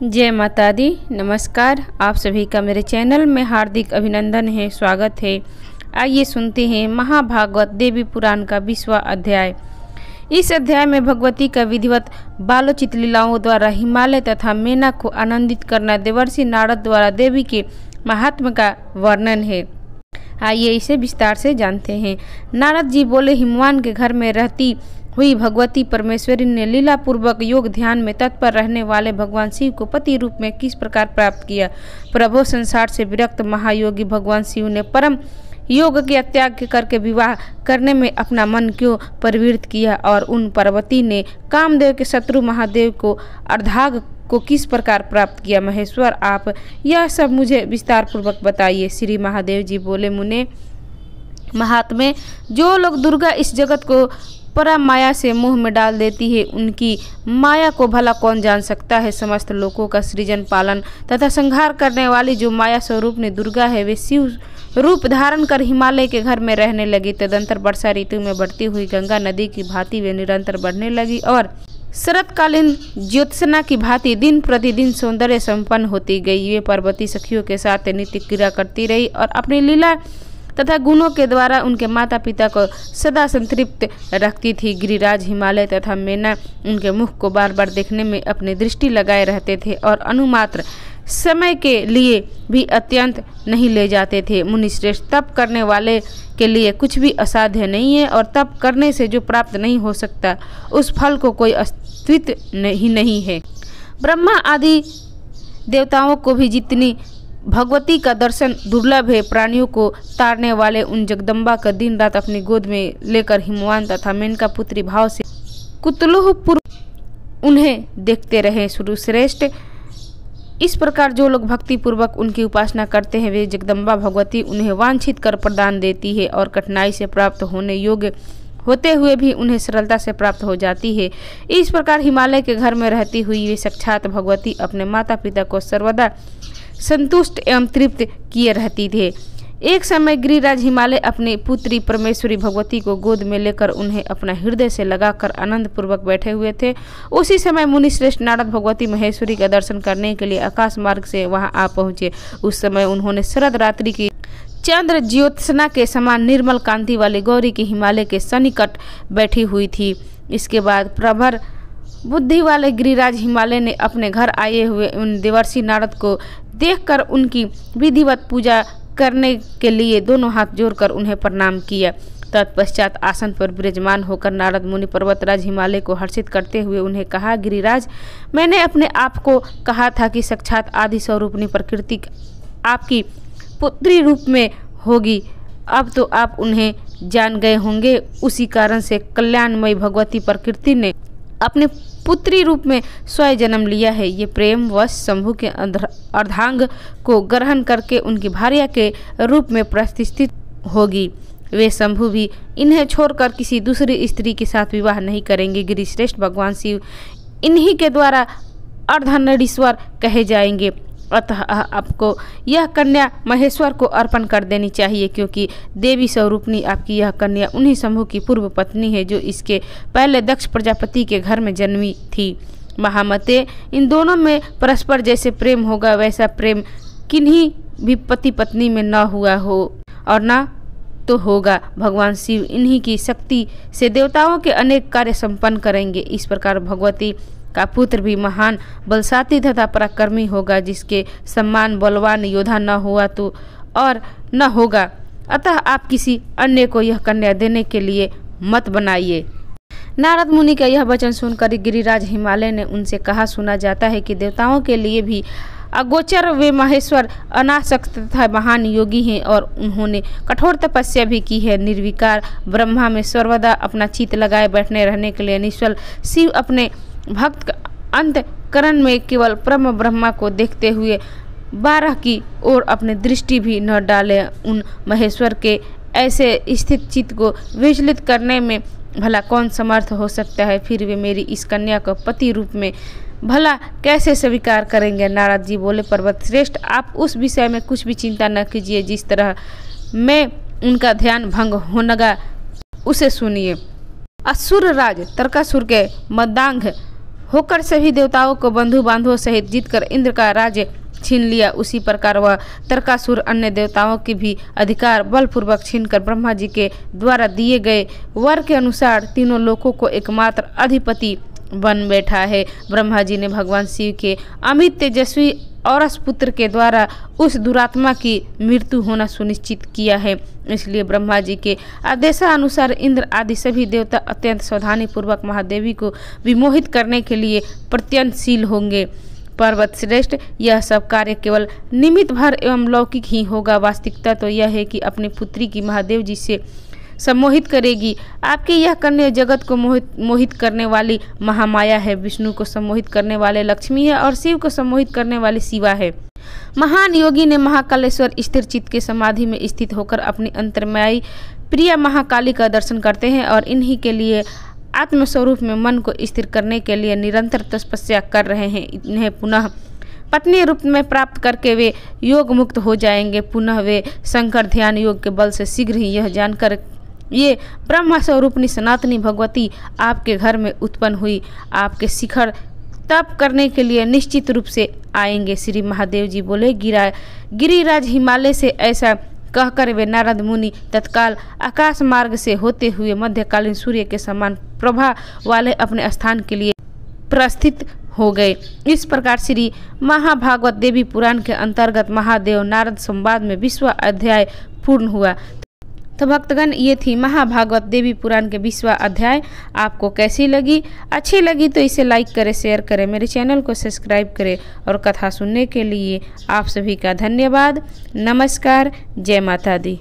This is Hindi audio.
जय माता दी। नमस्कार, आप सभी का मेरे चैनल में हार्दिक अभिनंदन है, स्वागत है। आइए सुनते हैं महाभागवत देवी पुराण का 20वां अध्याय। इस अध्याय में भगवती का विधिवत बालोचित लीलाओं द्वारा हिमालय तथा मेना को आनंदित करना देवर्षि नारद द्वारा देवी के महात्म्य का वर्णन है। आइए इसे विस्तार से जानते हैं। नारद जी बोले, हिमवान के घर में रहती हुई भगवती परमेश्वरी ने लीला पूर्वक योग ध्यान में तत्पर रहने वाले भगवान शिव को पति रूप में किस प्रकार प्राप्त किया। प्रभु संसार से विरक्त महायोगी भगवान शिव ने परम योग के त्याग करके विवाह करने में अपना मन क्यों परिवृत किया, और उन पार्वती ने कामदेव के शत्रु महादेव को अर्धांग को किस प्रकार प्राप्त किया। महेश्वर, आप यह सब मुझे विस्तार पूर्वक बताइए। श्री महादेव जी बोले, मुने महात्मे, जो लोग दुर्गा इस जगत को परा माया से मुंह में डाल देती है, उनकी माया को भला कौन जान सकता है। समस्त लोगों का सृजन पालन तथा संहार करने वाली जो माया स्वरूप ने दुर्गा है, वे शिव रूप धारण कर हिमालय के घर में रहने लगी। तदंतर वर्षा ऋतु में बढ़ती हुई गंगा नदी की भांति वे निरंतर बढ़ने लगी और शरतकालीन ज्योत्सना की भांति दिन प्रतिदिन सौंदर्य संपन्न होती गई। वे पार्वती सखियों के साथ नित्य क्रिया करती रही और अपनी लीला तथा गुणों के द्वारा उनके माता पिता को सदा संतृप्त रखती थी। गिरिराज, हिमालय तथा मेना उनके मुख को बार बार देखने में अपनी दृष्टि लगाए रहते थे और अनुमात्र समय के लिए भी अत्यंत नहीं ले जाते थे। मुनिश्रेष्ठ, तप करने वाले के लिए कुछ भी असाध्य नहीं है, और तप करने से जो प्राप्त नहीं हो सकता उस फल को कोई अस्तित्व नहीं है। ब्रह्मा आदि देवताओं को भी जितनी भगवती का दर्शन दुर्लभ है, प्राणियों को तारने वाले उन जगदम्बा का दिन रात अपनी गोद में लेकर हिमवान तथा मेनका पुत्री भाव से कुतूहल पूर्वक उन्हें देखते रहे। श्रेष्ठ, इस प्रकार जो लोग भक्ति पूर्वक उनकी उपासना करते हैं, वे जगदम्बा भगवती उन्हें वांछित कर प्रदान देती है और कठिनाई से प्राप्त होने योग्य होते हुए भी उन्हें सरलता से प्राप्त हो जाती है। इस प्रकार हिमालय के घर में रहती हुई वे साक्षात भगवती अपने माता पिता को सर्वदा संतुष्ट एवं तृप्त किए रहती थे। एक समय गिरिराज हिमालय अपनी पुत्री परमेश्वरी भगवती को गोद में लेकर उन्हें अपना हृदय से लगाकर आनंद पूर्वक बैठे हुए थे। उसी समय मुनिश्रेष्ठ नारद भगवती महेश्वरी का दर्शन करने के लिए आकाश मार्ग से वहां आ पहुंचे। उस समय उन्होंने शरद रात्रि की चंद्र ज्योत्सना के समान निर्मल कांति वाली गौरी के हिमालय के सन्निकट बैठी हुई थी। इसके बाद प्रभर बुद्धि वाले गिरिराज हिमालय ने अपने घर आए हुए उन देवर्षि नारद को देखकर उनकी विधिवत पूजा करने के लिए दोनों हाथ जोड़कर उन्हें प्रणाम किया। तत्पश्चात आसन पर विराजमान होकर नारद मुनि पर्वतराज हिमालय को हर्षित करते हुए उन्हें कहा, गिरिराज, मैंने अपने आप को कहा था कि साक्षात आदि स्वरूपनी प्रकृति आपकी पुत्री रूप में होगी। अब तो आप उन्हें जान गए होंगे। उसी कारण से कल्याणमयी भगवती प्रकृति ने अपने पुत्री रूप में स्वयं जन्म लिया है। ये प्रेम वश शंभु के अर्धांग को ग्रहण करके उनकी भार्या के रूप में प्रतिष्ठित होगी। वे शंभु भी इन्हें छोड़कर किसी दूसरी स्त्री के साथ विवाह नहीं करेंगे। गिरिश्रेष्ठ, भगवान शिव इन्हीं के द्वारा अर्धनारीश्वर कहे जाएंगे। अतः आपको यह कन्या महेश्वर को अर्पण कर देनी चाहिए, क्योंकि देवी स्वरूपनी आपकी यह कन्या उन्हीं शंभु की पूर्व पत्नी है, जो इसके पहले दक्ष प्रजापति के घर में जन्मी थी। महामते, इन दोनों में परस्पर जैसे प्रेम होगा, वैसा प्रेम किन्हीं भी पति पत्नी में न हुआ हो और न तो होगा। भगवान शिव इन्हीं की शक्ति से देवताओं के अनेक कार्य संपन्न करेंगे। इस प्रकार भगवती का पुत्र भी महान बलशाली तथा पराक्रमी होगा, जिसके सम्मान बलवान योद्धा न हुआ तो और न होगा। अतः आप किसी अन्य को यह कन्या देने के लिए मत बनाइए। नारद मुनि का यह वचन सुनकर गिरिराज हिमालय ने उनसे कहा, सुना जाता है कि देवताओं के लिए भी अगोचर वे महेश्वर अनासक्त तथा महान योगी हैं और उन्होंने कठोर तपस्या भी की है। निर्विकार ब्रह्मा में सर्वदा अपना चित्त लगाए बैठने रहने के लिए निश्चल शिव अपने भक्त अंतकरण में केवल परम ब्रह्मा को देखते हुए 12 की ओर अपनी दृष्टि भी न डाले। उन महेश्वर के ऐसे स्थित चित्त को विचलित करने में भला कौन समर्थ हो सकता है। फिर वे मेरी इस कन्या को पति रूप में भला कैसे स्वीकार करेंगे। नारद जी बोले, पर्वत श्रेष्ठ, आप उस विषय में कुछ भी चिंता न कीजिए। जिस तरह मैं उनका ध्यान भंग होगा उसे सुनिए। असुर राज तरकासुर के मदांग होकर सभी देवताओं को बंधु बांधवों सहित जीतकर इंद्र का राज्य छीन लिया। उसी प्रकार वह तारकासुर अन्य देवताओं के भी अधिकार बलपूर्वक छीनकर ब्रह्मा जी के द्वारा दिए गए वर के अनुसार तीनों लोकों को एकमात्र अधिपति बन बैठा है। ब्रह्मा जी ने भगवान शिव के अमित तेजस्वी औरस पुत्र के द्वारा उस दुरात्मा की मृत्यु होना सुनिश्चित किया है। इसलिए ब्रह्मा जी के आदेशानुसार इंद्र आदि सभी देवता अत्यंत सावधानी पूर्वक महादेवी को विमोहित करने के लिए प्रत्यनशील होंगे। पर्वत श्रेष्ठ, यह सब कार्य केवल निमित्त भर एवं लौकिक ही होगा। वास्तविकता तो यह है कि अपनी पुत्री की महादेव जी से सम्मोहित करेगी। आपके यह कन्या जगत को मोहित करने वाली महामाया है, विष्णु को सम्मोहित करने वाले लक्ष्मी है और शिव को सम्मोहित करने वाली शिवा है। महान योगी ने महाकालेश्वर स्थिर चित्त के समाधि में स्थित होकर अपनी अंतर्मयी प्रिय महाकाली का दर्शन करते हैं और इन्हीं के लिए आत्मस्वरूप में मन को स्थिर करने के लिए निरंतर तपस्या कर रहे हैं। इन्हें पुनः पत्नी रूप में प्राप्त करके वे योग मुक्त हो जाएंगे। पुनः वे शंकर ध्यान योग के बल से शीघ्र ही यह जानकर ये ब्रह्मा स्वरूपनी सनातनी भगवती आपके घर में उत्पन्न हुई, आपके शिखर तप करने के लिए निश्चित रूप से आएंगे। श्री महादेव जी बोले, गिरिराज हिमालय से ऐसा कहकर वे नारद मुनि तत्काल आकाश मार्ग से होते हुए मध्यकालीन सूर्य के समान प्रभा वाले अपने स्थान के लिए प्रस्थित हो गए। इस प्रकार श्री महाभागवत देवी पुराण के अंतर्गत महादेव नारद संवाद में 20वां अध्याय पूर्ण हुआ। तो भक्तगण, ये थी महाभागवत देवी पुराण के 20वां अध्याय। आपको कैसी लगी? अच्छी लगी तो इसे लाइक करें, शेयर करें, मेरे चैनल को सब्सक्राइब करें और कथा सुनने के लिए आप सभी का धन्यवाद। नमस्कार। जय माता दी।